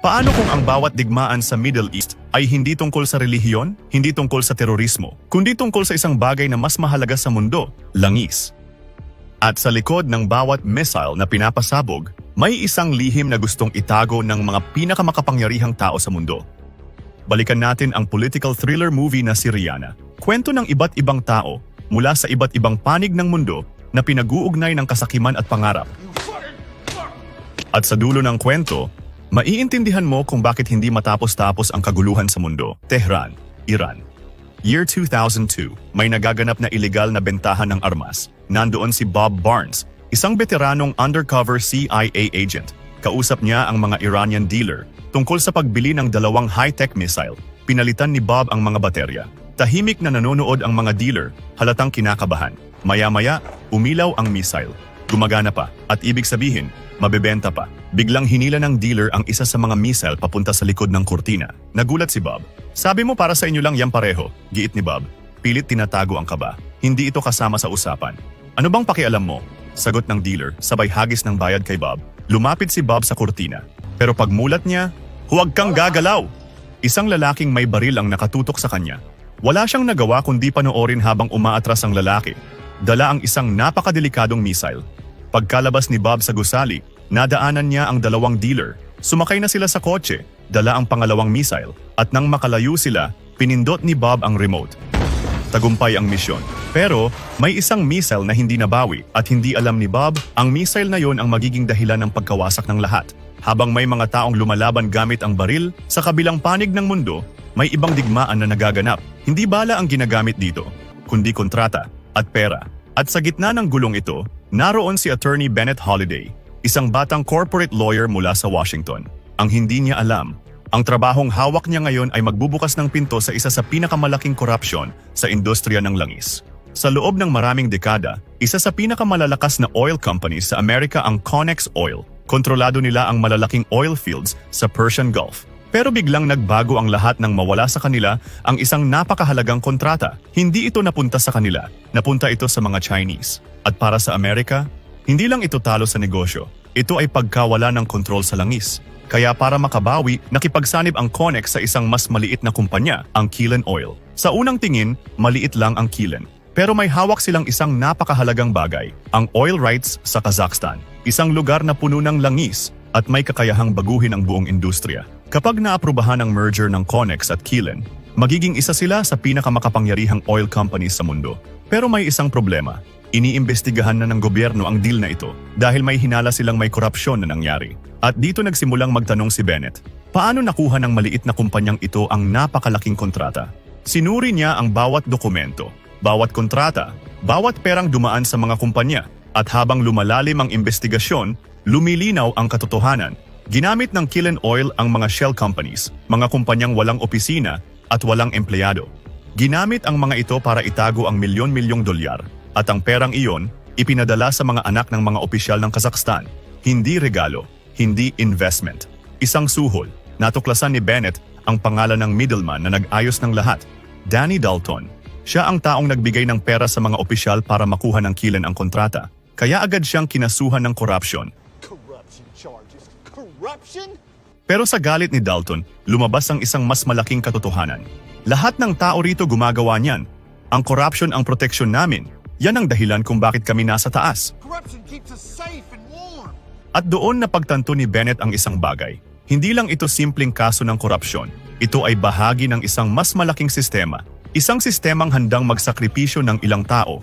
Paano kung ang bawat digmaan sa Middle East ay hindi tungkol sa relihiyon, hindi tungkol sa terorismo, kundi tungkol sa isang bagay na mas mahalaga sa mundo, langis? At sa likod ng bawat missile na pinapasabog, may isang lihim na gustong itago ng mga pinakamakapangyarihang tao sa mundo. Balikan natin ang political thriller movie na si Rihanna. Kwento ng iba't ibang tao mula sa iba't ibang panig ng mundo na pinag-uugnay ng kasakiman at pangarap. At sa dulo ng kwento, maiintindihan mo kung bakit hindi matapos-tapos ang kaguluhan sa mundo. Tehran, Iran. Year 2002, may nagaganap na iligal na bentahan ng armas. Nandoon si Bob Barnes, isang veteranong undercover CIA agent. Kausap niya ang mga Iranian dealer tungkol sa pagbili ng 2 high-tech missile. Pinalitan ni Bob ang mga baterya. Tahimik na nanonood ang mga dealer, halatang kinakabahan. Maya-maya, umilaw ang missile. Gumagana pa, at ibig sabihin, mabebenta pa. Biglang hinila ng dealer ang isa sa mga missile papunta sa likod ng kurtina. Nagulat si Bob. Sabi mo para sa inyo lang yan pareho, giit ni Bob. Pilit tinatago ang kaba. Hindi ito kasama sa usapan. Ano bang pakialam mo? Sagot ng dealer, sabay hagis ng bayad kay Bob. Lumapit si Bob sa kurtina. Pero pagmulat niya, huwag kang gagalaw! Isang lalaking may baril ang nakatutok sa kanya. Wala siyang nagawa kundi panoorin habang umaatras ang lalaki. Dala ang isang napakadelikadong missile. Pagkalabas ni Bob sa gusali, nadaanan niya ang 2 dealer. Sumakay na sila sa kotse, dala ang pangalawang missile, at nang makalayo sila, pinindot ni Bob ang remote. Tagumpay ang misyon. Pero may isang missile na hindi nabawi at hindi alam ni Bob, ang missile na yon ang magiging dahilan ng pagkawasak ng lahat. Habang may mga taong lumalaban gamit ang baril, sa kabilang panig ng mundo, may ibang digmaan na nagaganap. Hindi bala ang ginagamit dito, kundi kontrata at pera. At sa gitna ng gulong ito, naroon si Attorney Bennett Holiday, isang batang corporate lawyer mula sa Washington. Ang hindi niya alam, ang trabahong hawak niya ngayon ay magbubukas ng pinto sa isa sa pinakamalaking korupsyon sa industriya ng langis. Sa loob ng maraming dekada, isa sa pinakamalalakas na oil companies sa Amerika ang Connex Oil. Kontrolado nila ang malalaking oil fields sa Persian Gulf. Pero biglang nagbago ang lahat nang mawala sa kanila ang isang napakahalagang kontrata. Hindi ito napunta sa kanila, napunta ito sa mga Chinese. At para sa Amerika, hindi lang ito talo sa negosyo. Ito ay pagkawala ng kontrol sa langis. Kaya para makabawi, nakipagsanib ang Connex sa isang mas maliit na kumpanya, ang Keelan Oil. Sa unang tingin, maliit lang ang Keelan. Pero may hawak silang isang napakahalagang bagay, ang oil rights sa Kazakhstan. Isang lugar na puno ng langis at may kakayahang baguhin ang buong industriya. Kapag naaprubahan ang merger ng Connex at Keelan, magiging isa sila sa pinakamakapangyarihang oil companies sa mundo. Pero may isang problema. Iniimbestigahan na ng gobyerno ang deal na ito dahil may hinala silang may korupsyon na nangyari. At dito nagsimulang magtanong si Bennett, paano nakuha ng maliit na kumpanyang ito ang napakalaking kontrata? Sinuri niya ang bawat dokumento, bawat kontrata, bawat perang dumaan sa mga kumpanya. At habang lumalalim ang investigasyon, lumilinaw ang katotohanan. Ginamit ng Keelan Oil ang mga shell companies, mga kumpanyang walang opisina at walang empleyado. Ginamit ang mga ito para itago ang milyon-milyong dolyar at ang perang iyon ipinadala sa mga anak ng mga opisyal ng Kazakhstan. Hindi regalo, hindi investment. Isang suhol. Natuklasan ni Bennett ang pangalan ng middleman na nag-ayos ng lahat, Danny Dalton. Siya ang taong nagbigay ng pera sa mga opisyal para makuha ng Keelan ang kontrata. Kaya agad siyang kinasuhan ng korupsyon. Pero sa galit ni Dalton, lumabas ang isang mas malaking katotohanan. Lahat ng tao rito gumagawa niyan. Ang corruption ang proteksyon namin. Yan ang dahilan kung bakit kami nasa taas. At doon napagtanto ni Bennett ang isang bagay. Hindi lang ito simpleng kaso ng korupsyon. Ito ay bahagi ng isang mas malaking sistema. Isang sistemang handang magsakripisyo ng ilang tao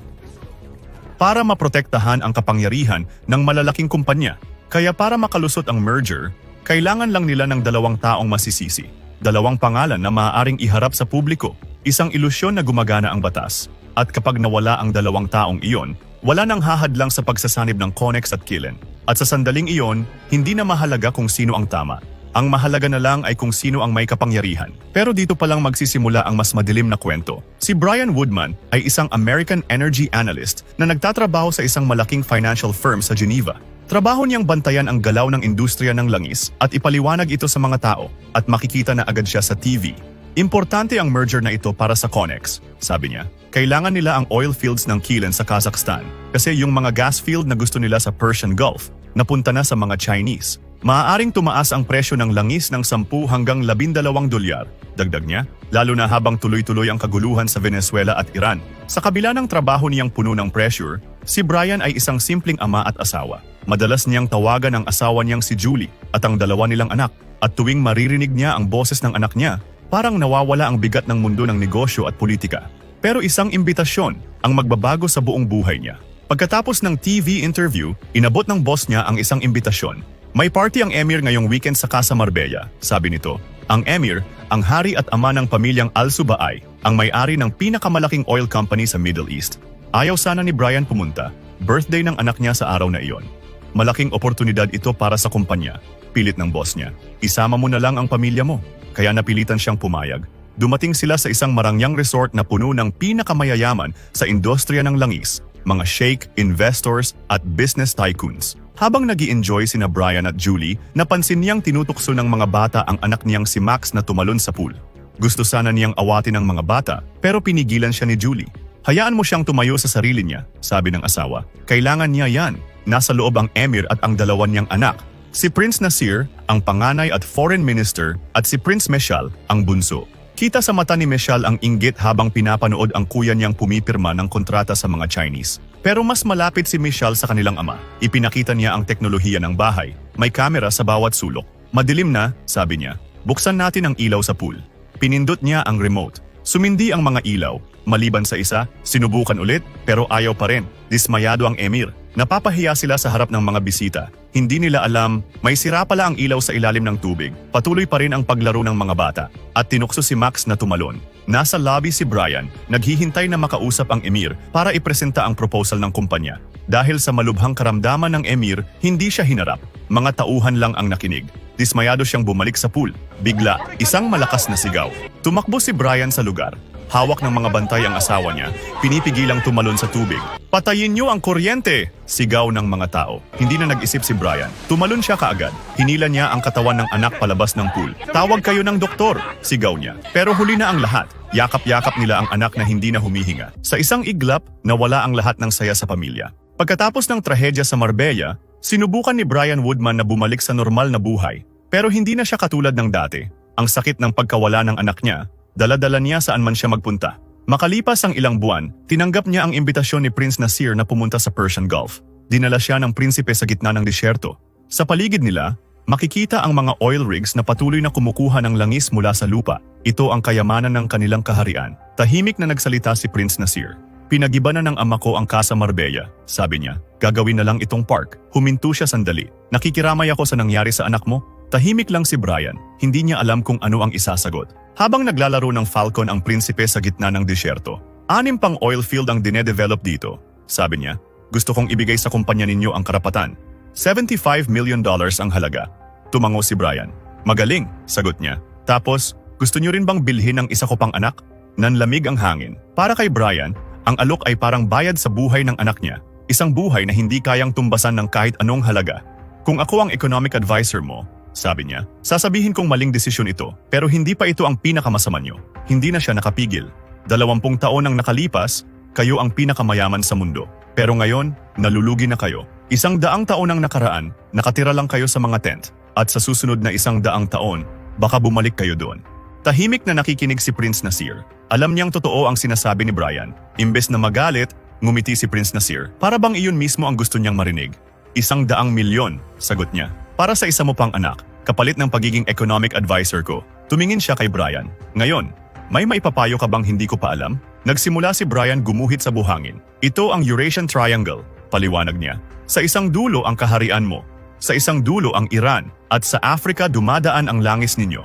para maprotektahan ang kapangyarihan ng malalaking kumpanya. Kaya para makalusot ang merger, kailangan lang nila ng 2 taong masisisi. 2 pangalan na maaaring iharap sa publiko. Isang ilusyon na gumagana ang batas. At kapag nawala ang 2 taong iyon, wala nang hahadlang sa pagsasanib ng Connex at Keelan. At sa sandaling iyon, hindi na mahalaga kung sino ang tama. Ang mahalaga na lang ay kung sino ang may kapangyarihan. Pero dito pa lang magsisimula ang mas madilim na kwento. Si Brian Woodman ay isang American energy analyst na nagtatrabaho sa isang malaking financial firm sa Geneva. Trabaho niyang bantayan ang galaw ng industriya ng langis at ipaliwanag ito sa mga tao at makikita na agad siya sa TV. Importante ang merger na ito para sa Connex, sabi niya. Kailangan nila ang oil fields ng Keelan sa Kazakhstan kasi yung mga gas field na gusto nila sa Persian Gulf napunta na sa mga Chinese. Maaaring tumaas ang presyo ng langis ng 10 hanggang 12 dolyar. Dagdag niya, lalo na habang tuloy-tuloy ang kaguluhan sa Venezuela at Iran. Sa kabila ng trabaho niyang puno ng pressure, si Brian ay isang simpleng ama at asawa. Madalas niyang tawagan ang asawa niyang si Julie at ang dalawa nilang anak. At tuwing maririnig niya ang boses ng anak niya, parang nawawala ang bigat ng mundo ng negosyo at politika. Pero isang imbitasyon ang magbabago sa buong buhay niya. Pagkatapos ng TV interview, inabot ng boss niya ang isang imbitasyon. May party ang Emir ngayong weekend sa Casa Marbella, sabi nito. Ang Emir, ang hari at ama ng pamilyang Al-Subaay, ang may-ari ng pinakamalaking oil company sa Middle East. Ayaw sana ni Brian pumunta, birthday ng anak niya sa araw na iyon. Malaking oportunidad ito para sa kumpanya, pilit ng boss niya. Isama mo na lang ang pamilya mo. Kaya napilitan siyang pumayag. Dumating sila sa isang marangyang resort na puno ng pinakamayayaman sa industriya ng langis, mga sheikh, investors at business tycoons. Habang nag-i-enjoy sina Brian at Julie, napansin niyang tinutukso ng mga bata ang anak niyang si Max na tumalon sa pool. Gusto sana niyang awatin ang mga bata, pero pinigilan siya ni Julie. Hayaan mo siyang tumayo sa sarili niya, sabi ng asawa. Kailangan niya yan. Nasa loob ang Emir at ang dalawa niyang anak. Si Prince Nasir, ang panganay at foreign minister, at si Prince Meshal, ang bunso. Kita sa mata ni Meshal ang inggit habang pinapanood ang kuya niyang pumipirma ng kontrata sa mga Chinese. Pero mas malapit si Meshal sa kanilang ama. Ipinakita niya ang teknolohiya ng bahay. May kamera sa bawat sulok. Madilim na, sabi niya. Buksan natin ang ilaw sa pool. Pinindot niya ang remote. Sumindi ang mga ilaw. Maliban sa isa, sinubukan ulit, pero ayaw pa rin. Dismayado ang Emir. Napapahiya sila sa harap ng mga bisita. Hindi nila alam, may sira pala ang ilaw sa ilalim ng tubig. Patuloy pa rin ang paglaro ng mga bata. At tinukso si Max na tumalon. Nasa lobby si Brian, naghihintay na makausap ang Emir para ipresenta ang proposal ng kumpanya. Dahil sa malubhang karamdaman ng Emir, hindi siya hinarap. Mga tauhan lang ang nakinig. Dismayado siyang bumalik sa pool. Bigla, isang malakas na sigaw. Tumakbo si Brian sa lugar. Hawak ng mga bantay ang asawa niya, pinipigilang tumalon sa tubig. Patayin niyo ang kuryente! Sigaw ng mga tao. Hindi na nag-isip si Brian. Tumalon siya kaagad. Hinila niya ang katawan ng anak palabas ng pool. Tawag kayo ng doktor! Sigaw niya. Pero huli na ang lahat. Yakap-yakap nila ang anak na hindi na humihinga. Sa isang iglap, nawala ang lahat ng saya sa pamilya. Pagkatapos ng trahedya sa Marbella, sinubukan ni Brian Woodman na bumalik sa normal na buhay. Pero hindi na siya katulad ng dati. Ang sakit ng pagkawala ng anak niya, dala-dala niya saan man siya magpunta. Makalipas ang ilang buwan, tinanggap niya ang imbitasyon ni Prince Nasir na pumunta sa Persian Gulf. Dinala siya ng prinsipe sa gitna ng disyerto. Sa paligid nila, makikita ang mga oil rigs na patuloy na kumukuha ng langis mula sa lupa. Ito ang kayamanan ng kanilang kaharian. Tahimik na nagsalita si Prince Nasir. Pinagiba na ng ama ko ang Casa Marbella, sabi niya. Gagawin na lang itong park. Huminto siya sandali. Nakikiramay ako sa nangyari sa anak mo. Tahimik lang si Brian, hindi niya alam kung ano ang isasagot. Habang naglalaro ng Falcon ang prinsipe sa gitna ng disyerto, 6 pang oil field ang dinedevelop dito. Sabi niya, gusto kong ibigay sa kumpanya ninyo ang karapatan. $75 million ang halaga. Tumango si Brian. Magaling, sagot niya. Tapos, gusto niyo rin bang bilhin ang isa ko pang anak? Nanlamig ang hangin. Para kay Brian, ang alok ay parang bayad sa buhay ng anak niya. Isang buhay na hindi kayang tumbasan ng kahit anong halaga. Kung ako ang economic advisor mo, sabi niya, sasabihin kong maling desisyon ito, pero hindi pa ito ang pinakamasama niyo. Hindi na siya nakapigil. 20 taon ang nakalipas, kayo ang pinakamayaman sa mundo. Pero ngayon, nalulugi na kayo. 100 taon ang nakaraan, nakatira lang kayo sa mga tent. At sa susunod na 100 taon, baka bumalik kayo doon. Tahimik na nakikinig si Prince Nasir. Alam niyang totoo ang sinasabi ni Brian. Imbes na magalit, ngumiti si Prince Nasir. Para bang iyon mismo ang gusto niyang marinig. 100 milyon, sagot niya. Para sa isa mo pang anak, kapalit ng pagiging economic advisor ko. Tumingin siya kay Brian. Ngayon, may maipapayo ka bang hindi ko pa alam? Nagsimula si Brian gumuhit sa buhangin. Ito ang Eurasian Triangle, paliwanag niya. Sa isang dulo ang kaharian mo. Sa isang dulo ang Iran. At sa Africa dumadaan ang langis ninyo.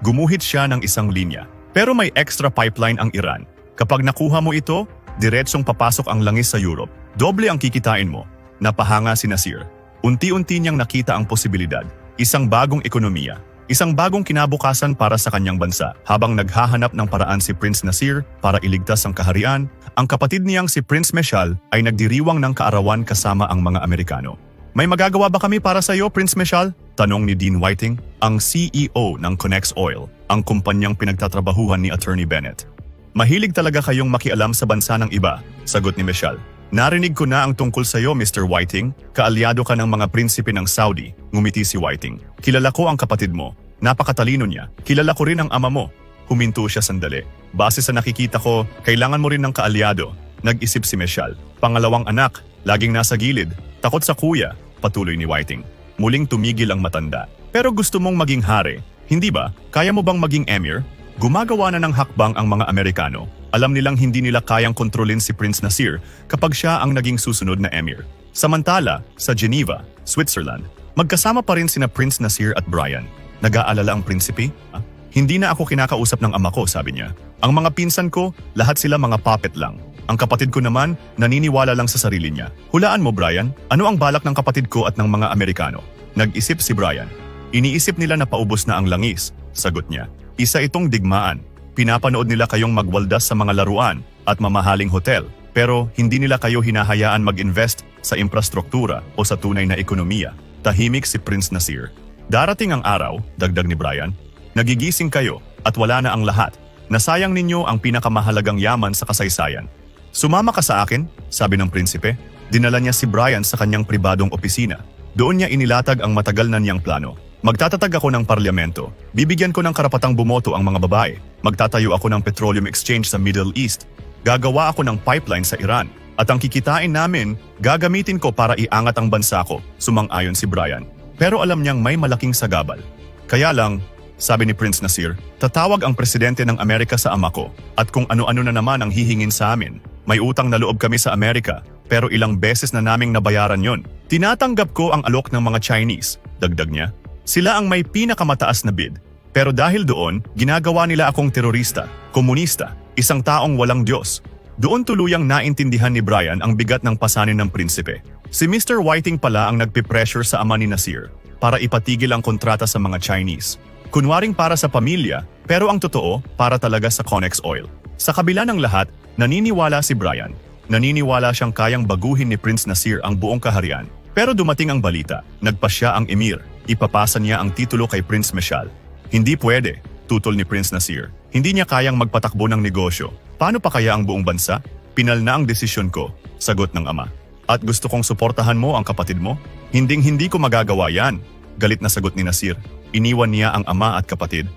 Gumuhit siya ng isang linya. Pero may extra pipeline ang Iran. Kapag nakuha mo ito, diretsong papasok ang langis sa Europe. Doble ang kikitain mo. Napahanga si Nasir. Unti-unti niyang nakita ang posibilidad. Isang bagong ekonomiya. Isang bagong kinabukasan para sa kanyang bansa. Habang naghahanap ng paraan si Prince Nasir para iligtas ang kaharian, ang kapatid niyang si Prince Meshal ay nagdiriwang ng kaarawan kasama ang mga Amerikano. May magagawa ba kami para sa iyo, Prince Meshal? Tanong ni Dean Whiting, ang CEO ng Connex Oil, ang kumpanyang pinagtatrabahuhan ni Attorney Bennett. Mahilig talaga kayong makialam sa bansa ng iba, sagot ni Meshal. Narinig ko na ang tungkol sa iyo, Mr. Whiting. Kaalyado ka ng mga prinsipe ng Saudi, ngumiti si Whiting. Kilala ko ang kapatid mo. Napakatalino niya. Kilala ko rin ang ama mo. Huminto siya sandali. Base sa nakikita ko, kailangan mo rin ng kaalyado. Nag-isip si Michelle. Pangalawang anak, laging nasa gilid. Takot sa kuya, patuloy ni Whiting. Muling tumigil ang matanda. Pero gusto mong maging hari, hindi ba? Kaya mo bang maging emir? Gumagawa na ng hakbang ang mga Amerikano. Alam nilang hindi nila kayang kontrolin si Prince Nasir kapag siya ang naging susunod na emir. Samantala, sa Geneva, Switzerland, magkasama pa rin sina Prince Nasir at Brian. Nag-aalala ang prinsipe? Hindi na ako kinakausap ng ama ko, sabi niya. Ang mga pinsan ko, lahat sila mga puppet lang. Ang kapatid ko naman, naniniwala lang sa sarili niya. Hulaan mo, Brian, ano ang balak ng kapatid ko at ng mga Amerikano? Nag-isip si Brian. Iniisip nila na paubos na ang langis, sagot niya. Isa itong digmaan. Pinapanood nila kayong magwaldas sa mga laruan at mamahaling hotel, pero hindi nila kayo hinahayaan mag-invest sa infrastruktura o sa tunay na ekonomiya. Tahimik si Prince Nasir. Darating ang araw, dagdag ni Brian, nagigising kayo at wala na ang lahat. Nasayang ninyo ang pinakamahalagang yaman sa kasaysayan. Sumama ka sa akin, sabi ng prinsipe. Dinala niya si Brian sa kanyang pribadong opisina. Doon niya inilatag ang matagal na niyang plano. Magtatatag ako ng parlamento. Bibigyan ko ng karapatang bumoto ang mga babae. Magtatayo ako ng petroleum exchange sa Middle East. Gagawa ako ng pipeline sa Iran. At ang kikitain namin, gagamitin ko para iangat ang bansa ko, sumang-ayon si Brian. Pero alam niyang may malaking sagabal. Kaya lang, sabi ni Prince Nasir, tatawag ang presidente ng Amerika sa ama ko. At kung ano-ano na naman ang hihingin sa amin. May utang na loob kami sa Amerika, pero ilang beses na naming nabayaran yon. Tinatanggap ko ang alok ng mga Chinese, dagdag niya. Sila ang may pinakamataas na bid. Pero dahil doon, ginagawa nila akong terorista, komunista, isang taong walang Diyos. Doon tuluyang naintindihan ni Brian ang bigat ng pasanin ng prinsipe. Si Mr. Whiting pala ang nagpipressure sa ama ni Nasir para ipatigil ang kontrata sa mga Chinese. Kunwaring para sa pamilya, pero ang totoo, para talaga sa Conex Oil. Sa kabila ng lahat, naniniwala si Brian. Naniniwala siyang kayang baguhin ni Prince Nasir ang buong kaharian. Pero dumating ang balita, nagpasya ang emir. Ipapasa niya ang titulo kay Prince Michelle. Hindi pwede, tutol ni Prince Nasir. Hindi niya kayang magpatakbo ng negosyo. Paano pa kaya ang buong bansa? Pinal na ang desisyon ko, sagot ng ama. At gusto kong suportahan mo ang kapatid mo? Hinding-hindi ko magagawa yan, galit na sagot ni Nasir. Iniwan niya ang ama at kapatid.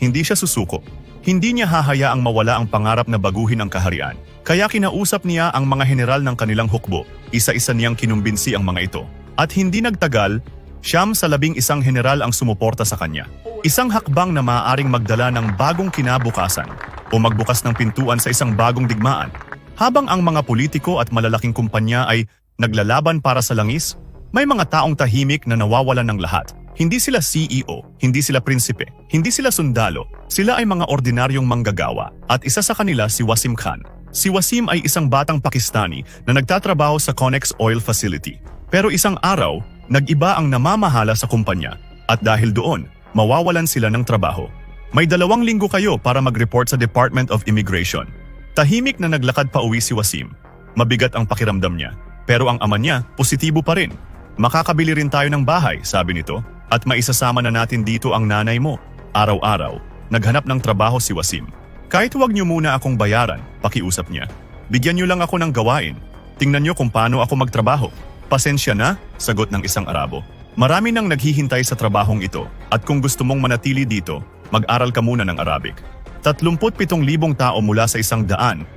Hindi siya susuko. Hindi niya hahayaang mawala ang pangarap na baguhin ang kaharian. Kaya kinausap niya ang mga general ng kanilang hukbo. Isa-isa niyang kinumbinsi ang mga ito. At hindi nagtagal, 11 general ang sumuporta sa kanya. Isang hakbang na maaaring magdala ng bagong kinabukasan o magbukas ng pintuan sa isang bagong digmaan. Habang ang mga politiko at malalaking kumpanya ay naglalaban para sa langis, may mga taong tahimik na nawawalan ng lahat. Hindi sila CEO, hindi sila prinsipe, hindi sila sundalo. Sila ay mga ordinaryong manggagawa at isa sa kanila si Wasim Khan. Si Wasim ay isang batang Pakistani na nagtatrabaho sa Conex Oil Facility. Pero isang araw, nag-iba ang namamahala sa kumpanya at dahil doon, mawawalan sila ng trabaho. May 2 linggo kayo para mag-report sa Department of Immigration. Tahimik na naglakad pa uwi si Wasim. Mabigat ang pakiramdam niya, pero ang ama niya positibo pa rin. Makakabili rin tayo ng bahay, sabi nito, at maisasama na natin dito ang nanay mo. Araw-araw, naghanap ng trabaho si Wasim. Kahit huwag niyo muna akong bayaran, pakiusap niya. Bigyan niyo lang ako ng gawain. Tingnan niyo kung paano ako magtrabaho. Pasensya na, sagot ng isang Arabo. Marami nang naghihintay sa trabahong ito at kung gusto mong manatili dito, mag-aral ka muna ng Arabic. 37,000 tao mula sa 100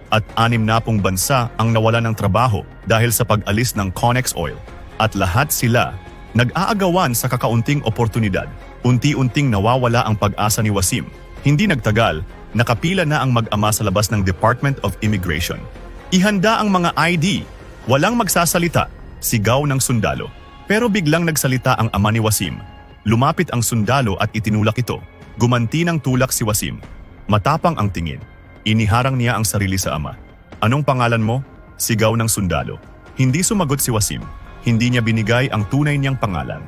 at 60 bansa ang nawala ng trabaho dahil sa pag-alis ng Conex Oil. At lahat sila nag-aagawan sa kakaunting oportunidad. Unti-unting nawawala ang pag-asa ni Wasim. Hindi nagtagal, nakapila na ang mag-ama sa labas ng Department of Immigration. Ihanda ang mga ID, walang magsasalita. Sigaw ng sundalo. Pero biglang nagsalita ang ama ni Wasim. Lumapit ang sundalo at itinulak ito. Gumanti ng tulak si Wasim. Matapang ang tingin. Iniharang niya ang sarili sa ama. Anong pangalan mo? Sigaw ng sundalo. Hindi sumagot si Wasim. Hindi niya binigay ang tunay niyang pangalan.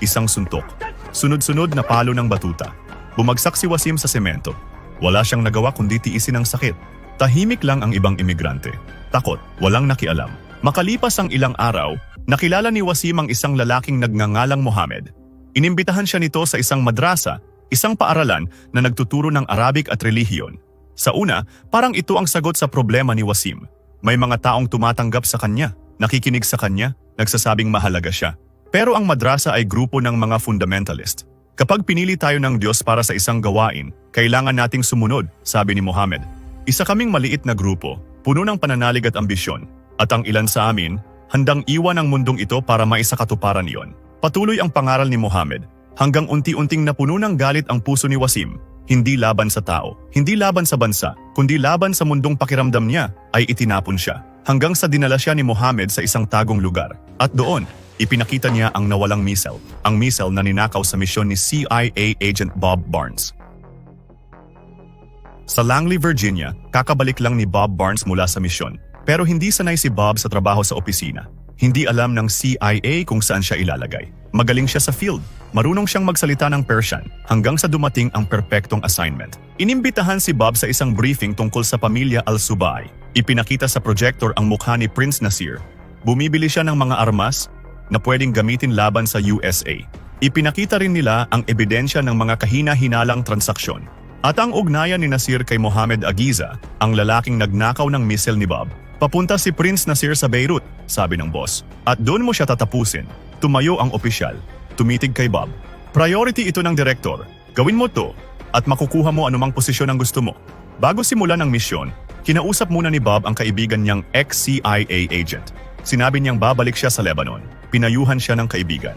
Isang suntok. Sunod-sunod na palo ng batuta. Bumagsak si Wasim sa semento. Wala siyang nagawa kundi tiisin ang sakit. Tahimik lang ang ibang imigrante. Takot, walang nakialam. Makalipas ang ilang araw, nakilala ni Wasim ang isang lalaking nagngangalang Mohammed. Inimbitahan siya nito sa isang madrasa, isang paaralan na nagtuturo ng Arabic at relihiyon. Sa una, parang ito ang sagot sa problema ni Wasim. May mga taong tumatanggap sa kanya, nakikinig sa kanya, nagsasabing mahalaga siya. Pero ang madrasa ay grupo ng mga fundamentalist. Kapag pinili tayo ng Diyos para sa isang gawain, kailangan nating sumunod, sabi ni Muhammad. Isa kaming maliit na grupo, puno ng pananalig at ambisyon. At ang ilan sa amin, handang iwan ang mundong ito para maisakatuparan iyon. Patuloy ang pangaral ni Muhammad, hanggang unti-unting napuno ng galit ang puso ni Wasim. Hindi laban sa tao, hindi laban sa bansa, kundi laban sa mundong pakiramdam niya, ay itinapon siya. Hanggang sa dinala siya ni Muhammad sa isang tagong lugar. At doon, ipinakita niya ang nawalang missile, ang missile na ninakaw sa misyon ni CIA agent Bob Barnes. Sa Langley, Virginia, kakabalik lang ni Bob Barnes mula sa misyon. Pero hindi sanay si Bob sa trabaho sa opisina. Hindi alam ng CIA kung saan siya ilalagay. Magaling siya sa field. Marunong siyang magsalita ng Persian hanggang sa dumating ang perpektong assignment. Inimbitahan si Bob sa isang briefing tungkol sa pamilya Al-Subay. Ipinakita sa projector ang mukha ni Prince Nasir. Bumibili siya ng mga armas na pwedeng gamitin laban sa USA. Ipinakita rin nila ang ebidensya ng mga kahina-hinalang transaksyon. At ang ugnayan ni Nasir kay Mohammed Agiza, ang lalaking nagnakaw ng missile ni Bob. Papunta si Prince Nasir sa Beirut, sabi ng boss. At doon mo siya tatapusin. Tumayo ang opisyal. Tumitig kay Bob. Priority ito ng direktor. Gawin mo to at makukuha mo anumang posisyon ang gusto mo. Bago simulan ang misyon, kinausap muna ni Bob ang kaibigan niyang ex-CIA agent. Sinabi niyang babalik siya sa Lebanon. Pinayuhan siya ng kaibigan.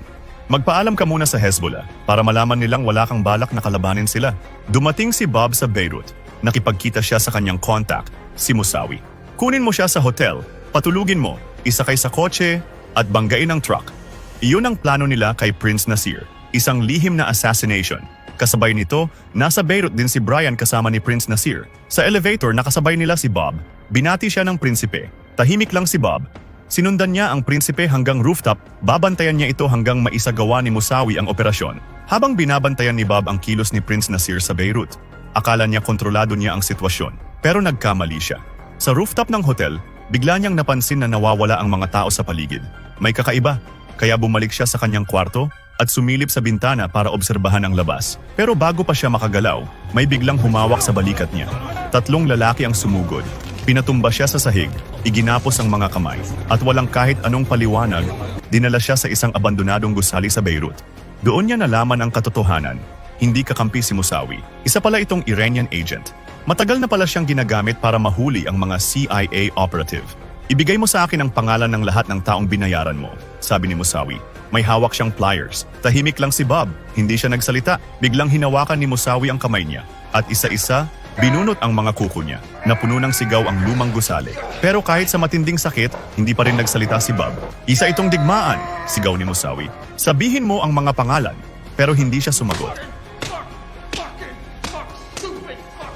Magpaalam ka muna sa Hezbollah para malaman nilang wala kang balak na kalabanin sila. Dumating si Bob sa Beirut. Nakipagkita siya sa kanyang contact, si Musawi. Kunin mo siya sa hotel, patulugin mo, isakay sa kotse at banggain ang truck. Iyon ang plano nila kay Prince Nasir, isang lihim na assassination. Kasabay nito, nasa Beirut din si Brian kasama ni Prince Nasir. Sa elevator nakasabay nila si Bob. Binati siya ng prinsipe. Tahimik lang si Bob. Sinundan niya ang prinsipe hanggang rooftop, babantayan niya ito hanggang maisagawa ni Musawi ang operasyon. Habang binabantayan ni Bob ang kilos ni Prince Nasir sa Beirut, akala niya kontrolado niya ang sitwasyon. Pero nagkamali siya. Sa rooftop ng hotel, bigla niyang napansin na nawawala ang mga tao sa paligid. May kakaiba, kaya bumalik siya sa kanyang kwarto at sumilip sa bintana para obserbahan ang labas. Pero bago pa siya makagalaw, may biglang humawak sa balikat niya. 3 lalaki ang sumugod. Pinatumba siya sa sahig, iginapos ang mga kamay, at walang kahit anong paliwanag, dinala siya sa isang abandonadong gusali sa Beirut. Doon niya nalaman ang katotohanan. Hindi kakampi si Musawi. Isa pala itong Iranian agent. Matagal na pala siyang ginagamit para mahuli ang mga CIA operative. Ibigay mo sa akin ang pangalan ng lahat ng taong binayaran mo, sabi ni Musawi. May hawak siyang pliers. Tahimik lang si Bob, hindi siya nagsalita. Biglang hinawakan ni Musawi ang kamay niya. At isa-isa, binunot ang mga kuko niya. Napuno ng sigaw ang lumang gusali. Pero kahit sa matinding sakit, hindi pa rin nagsalita si Bob. Isa itong digmaan, sigaw ni Musawi. Sabihin mo ang mga pangalan, pero hindi siya sumagot.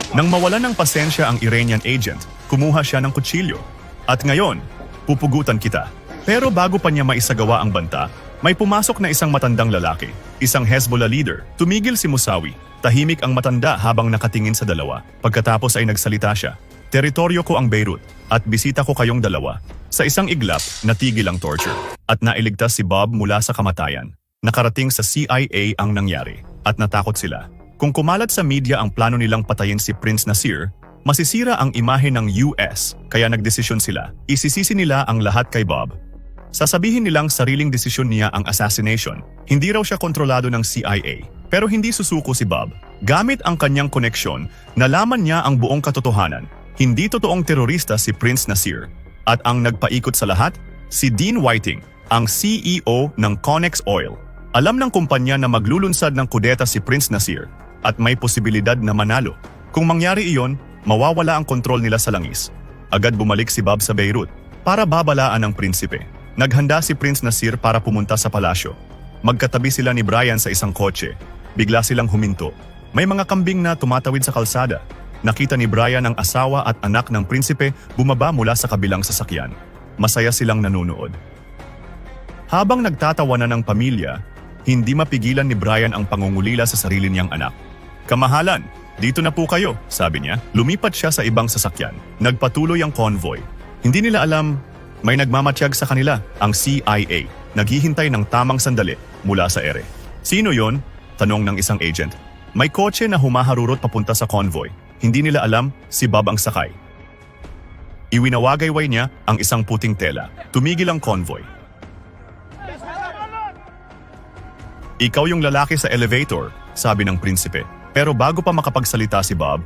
Nang mawalan ng pasensya ang Iranian agent, kumuha siya ng kutsilyo. At ngayon, pupugutan kita. Pero bago pa niya maisagawa ang banta, may pumasok na isang matandang lalaki, isang Hezbollah leader. Tumigil si Musawi. Tahimik ang matanda habang nakatingin sa dalawa. Pagkatapos ay nagsalita siya. Teritoryo ko ang Beirut at bisita ko kayong dalawa. Sa isang iglap, natigil ang torture at nailigtas si Bob mula sa kamatayan. Nakarating sa CIA ang nangyari at natakot sila. Kung kumalat sa media ang plano nilang patayin si Prince Nasir, masisira ang imahe ng US, kaya nagdesisyon sila. Isisisi nila ang lahat kay Bob. Sasabihin nilang sariling desisyon niya ang assassination. Hindi raw siya kontrolado ng CIA. Pero hindi susuko si Bob. Gamit ang kanyang koneksyon, nalaman niya ang buong katotohanan. Hindi totoong terorista si Prince Nasir. At ang nagpaikot sa lahat, si Dean Whiting, ang CEO ng Connex Oil. Alam ng kumpanya na maglulunsad ng kudeta si Prince Nasir at may posibilidad na manalo. Kung mangyari iyon, mawawala ang kontrol nila sa langis. Agad bumalik si Bob sa Beirut para babalaan ang prinsipe. Naghanda si Prince Nasir para pumunta sa palasyo. Magkatabi sila ni Brian sa isang kotse. Bigla silang huminto. May mga kambing na tumatawid sa kalsada. Nakita ni Brian ang asawa at anak ng prinsipe bumaba mula sa kabilang sasakyan. Masaya silang nanunood. Habang nagtatawanan ng pamilya, hindi mapigilan ni Brian ang pangungulila sa sarili niyang anak. Kamahalan, dito na po kayo, sabi niya. Lumipat siya sa ibang sasakyan. Nagpatuloy ang convoy. Hindi nila alam, may nagmamatiyag sa kanila, ang CIA. Naghihintay ng tamang sandali mula sa ere. Sino yon? Tanong ng isang agent. May kotse na humaharurot papunta sa convoy. Hindi nila alam, si Bob ang sakay. Iwinawagayway niya ang isang puting tela. Tumigil ang convoy. Ikaw yung lalaki sa elevator, sabi ng prinsipe. Pero bago pa makapagsalita si Bob,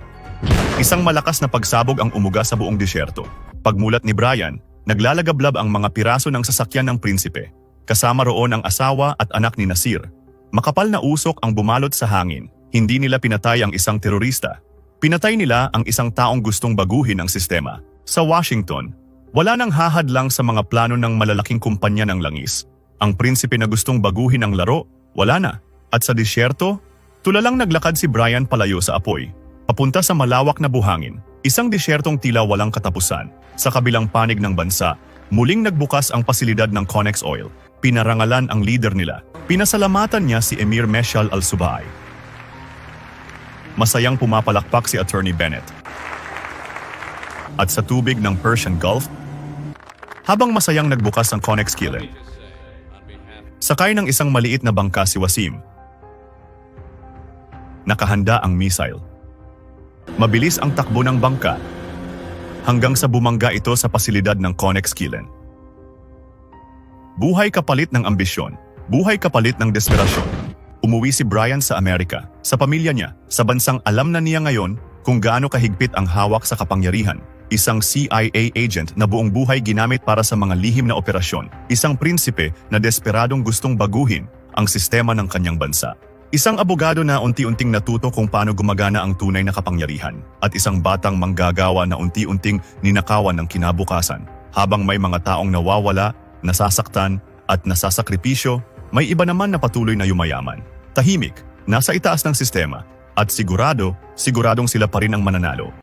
isang malakas na pagsabog ang umuga sa buong disyerto. Pagmulat ni Brian, naglalagablab ang mga piraso ng sasakyan ng prinsipe. Kasama roon ang asawa at anak ni Nasir. Makapal na usok ang bumalot sa hangin. Hindi nila pinatay ang isang terorista. Pinatay nila ang isang taong gustong baguhin ang sistema. Sa Washington, wala nang hahadlang sa mga plano ng malalaking kumpanya ng langis. Ang prinsipe na gustong baguhin ang laro, wala na. At sa disyerto, tulalang naglakad si Brian palayo sa apoy, papunta sa malawak na buhangin. Isang disyertong tila walang katapusan. Sa kabilang panig ng bansa, muling nagbukas ang pasilidad ng Conex Oil. Pinarangalan ang leader nila. Pinasalamatan niya si Emir Meshal al-Subai. Masayang pumapalakpak si Attorney Bennett. At sa tubig ng Persian Gulf, habang masayang nagbukas ang Conex Kiln, sakay ng isang maliit na bangka si Wasim. Nakahanda ang missile. Mabilis ang takbo ng bangka hanggang sa bumangga ito sa pasilidad ng Conex Kiln. Buhay kapalit ng ambisyon, buhay kapalit ng desperasyon. Umuwi si Brian sa Amerika, sa pamilya niya, sa bansang alam na niya ngayon kung gaano kahigpit ang hawak sa kapangyarihan. Isang CIA agent na buong buhay ginamit para sa mga lihim na operasyon. Isang prinsipe na desperadong gustong baguhin ang sistema ng kanyang bansa. Isang abogado na unti-unting natuto kung paano gumagana ang tunay na kapangyarihan. At isang batang manggagawa na unti-unting ninakawan ng kinabukasan. Habang may mga taong nawawala, nasasaktan at nasasakripisyo, may iba naman na patuloy na yumayaman. Tahimik, nasa itaas ng sistema, at siguradong sila pa rin ang mananalo.